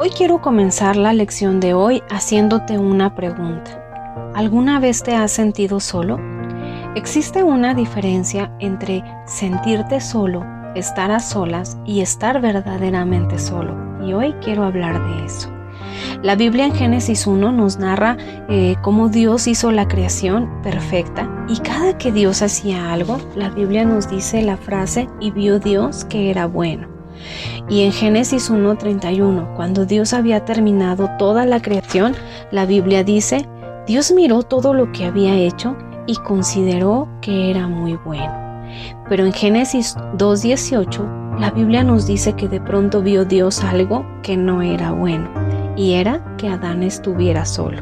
Hoy quiero comenzar la lección de hoy haciéndote una pregunta. ¿Alguna vez te has sentido solo? Existe una diferencia entre sentirte solo, estar a solas y estar verdaderamente solo. Y hoy quiero hablar de eso. La Biblia en Génesis 1 nos narra cómo Dios hizo la creación perfecta y cada que Dios hacía algo, la Biblia nos dice la frase "y vio Dios que era bueno". Y en Génesis 1:31, cuando Dios había terminado toda la creación, la Biblia dice, Dios miró todo lo que había hecho y consideró que era muy bueno. Pero en Génesis 2:18, la Biblia nos dice que de pronto vio Dios algo que no era bueno, y era que Adán estuviera solo.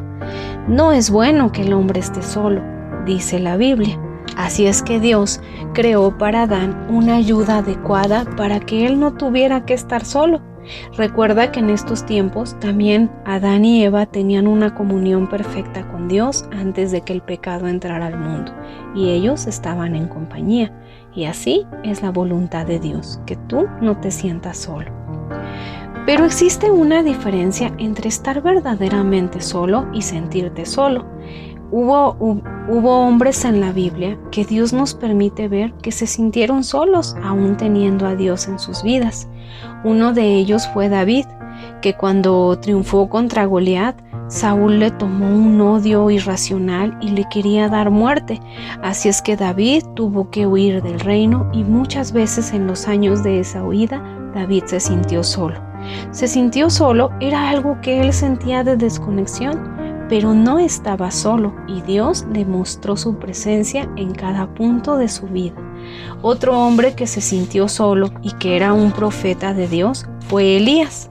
No es bueno que el hombre esté solo, dice la Biblia. Así es que Dios creó para Adán una ayuda adecuada para que él no tuviera que estar solo. Recuerda que en estos tiempos también Adán y Eva tenían una comunión perfecta con Dios antes de que el pecado entrara al mundo, y ellos estaban en compañía. Y así es la voluntad de Dios, que tú no te sientas solo. Pero existe una diferencia entre estar verdaderamente solo y sentirte solo. Hubo hombres en la Biblia que Dios nos permite ver que se sintieron solos aún teniendo a Dios en sus vidas. Uno de ellos fue David, que cuando triunfó contra Goliat, Saúl le tomó un odio irracional y le quería dar muerte. Así es que David tuvo que huir del reino y muchas veces en los años de esa huida, David se sintió solo. Se sintió solo era algo que él sentía de desconexión, pero no estaba solo y Dios le mostró su presencia en cada punto de su vida. Otro hombre que se sintió solo y que era un profeta de Dios fue Elías.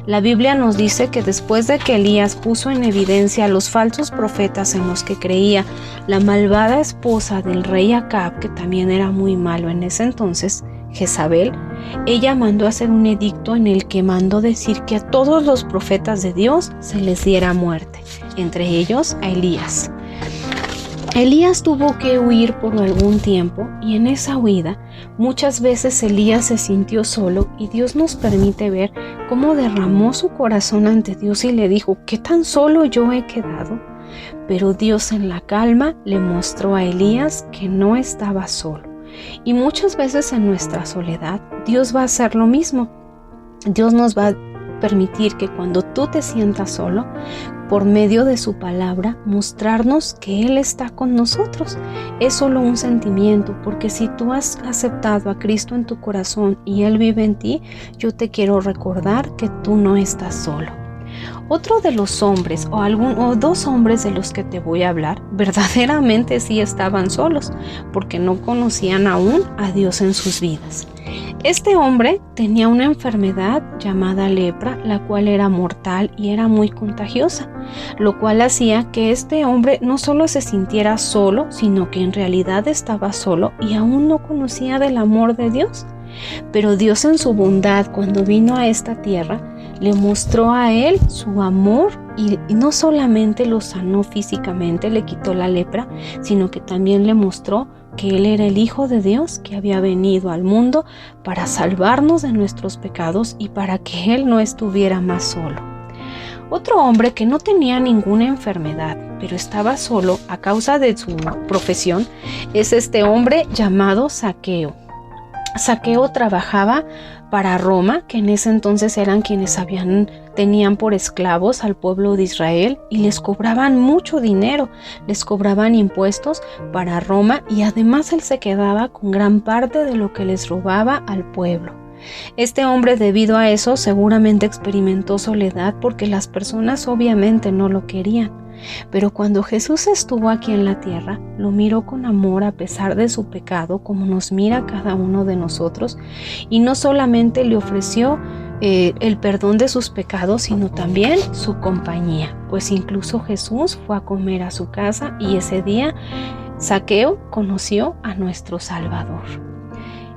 La Biblia nos dice que después de que Elías puso en evidencia a los falsos profetas en los que creía la malvada esposa del rey Acab, que también era muy malo en ese entonces, Jezabel, ella mandó hacer un edicto en el que mandó decir que a todos los profetas de Dios se les diera muerte, entre ellos a Elías. Elías tuvo que huir por algún tiempo y en esa huida muchas veces Elías se sintió solo y Dios nos permite ver cómo derramó su corazón ante Dios y le dijo, ¿qué tan solo yo he quedado? Pero Dios en la calma le mostró a Elías que no estaba solo. Y muchas veces en nuestra soledad Dios va a hacer lo mismo. Dios nos va a permitir que cuando tú te sientas solo, por medio de su palabra, mostrarnos que Él está con nosotros. Es solo un sentimiento, porque si tú has aceptado a Cristo en tu corazón y Él vive en ti, yo te quiero recordar que tú no estás solo. Otro de los hombres o dos hombres de los que te voy a hablar verdaderamente sí estaban solos porque no conocían aún a Dios en sus vidas. Este hombre tenía una enfermedad llamada lepra, la cual era mortal y era muy contagiosa, lo cual hacía que este hombre no solo se sintiera solo, sino que en realidad estaba solo y aún no conocía del amor de Dios. Pero Dios en su bondad, cuando vino a esta tierra, le mostró a él su amor y no solamente lo sanó físicamente, le quitó la lepra, sino que también le mostró que él era el Hijo de Dios que había venido al mundo para salvarnos de nuestros pecados y para que él no estuviera más solo. Otro hombre que no tenía ninguna enfermedad, pero estaba solo a causa de su profesión, es este hombre llamado Zaqueo. Zaqueo trabajaba para Roma, que en ese entonces eran quienes tenían por esclavos al pueblo de Israel y les cobraban mucho dinero, les cobraban impuestos para Roma y además él se quedaba con gran parte de lo que les robaba al pueblo. Este hombre, debido a eso, seguramente experimentó soledad porque las personas obviamente no lo querían. Pero cuando Jesús estuvo aquí en la tierra, lo miró con amor a pesar de su pecado, como nos mira cada uno de nosotros, y no solamente le ofreció el perdón de sus pecados, sino también su compañía, pues incluso Jesús fue a comer a su casa y ese día Zaqueo conoció a nuestro Salvador.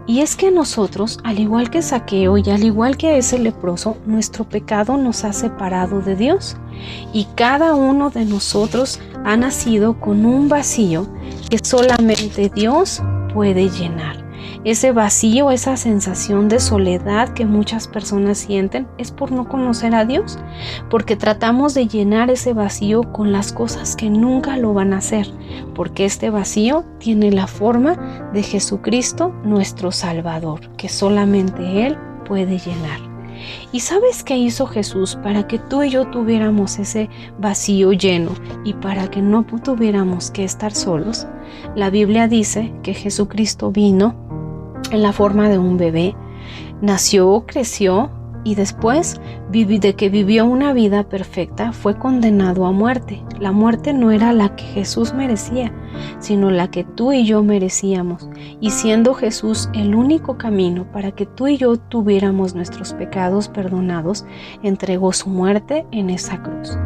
Y es que nosotros, al igual que Zaqueo y al igual que ese leproso, nuestro pecado nos ha separado de Dios. Y cada uno de nosotros ha nacido con un vacío que solamente Dios puede llenar. Ese vacío, esa sensación de soledad que muchas personas sienten es por no conocer a Dios, porque tratamos de llenar ese vacío con las cosas que nunca lo van a hacer, porque este vacío tiene la forma de Jesucristo, nuestro Salvador, que solamente Él puede llenar. ¿Y sabes qué hizo Jesús para que tú y yo tuviéramos ese vacío lleno y para que no tuviéramos que estar solos? La Biblia dice que Jesucristo vino en la forma de un bebé, nació, creció y después de que vivió una vida perfecta fue condenado a muerte. La muerte no era la que Jesús merecía, sino la que tú y yo merecíamos. Y siendo Jesús el único camino para que tú y yo tuviéramos nuestros pecados perdonados, entregó su muerte en esa cruz.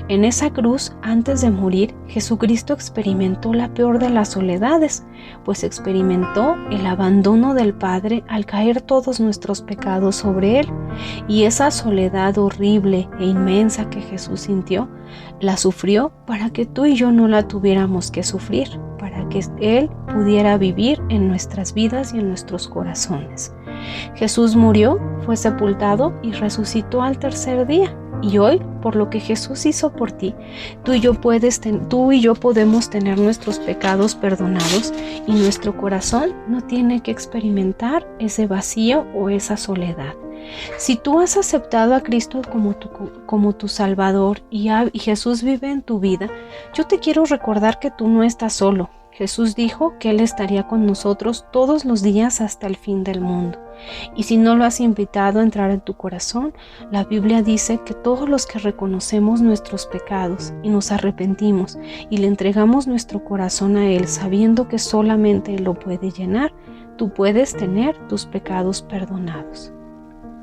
En esa cruz, antes de morir, Jesucristo experimentó la peor de las soledades, pues experimentó el abandono del Padre al caer todos nuestros pecados sobre Él. Y esa soledad horrible e inmensa que Jesús sintió, la sufrió para que tú y yo no la tuviéramos que sufrir, para que Él pudiera vivir en nuestras vidas y en nuestros corazones. Jesús murió, fue sepultado y resucitó al tercer día. Y hoy, por lo que Jesús hizo por ti, tú y yo podemos tener nuestros pecados perdonados y nuestro corazón no tiene que experimentar ese vacío o esa soledad. Si tú has aceptado a Cristo como tu Salvador y Jesús vive en tu vida, yo te quiero recordar que tú no estás solo. Jesús dijo que Él estaría con nosotros todos los días hasta el fin del mundo. Y si no lo has invitado a entrar en tu corazón, la Biblia dice que todos los que reconocemos nuestros pecados y nos arrepentimos y le entregamos nuestro corazón a Él sabiendo que solamente Él lo puede llenar, tú puedes tener tus pecados perdonados.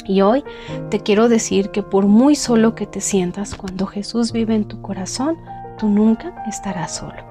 Y hoy te quiero decir que por muy solo que te sientas, cuando Jesús vive en tu corazón, tú nunca estarás solo.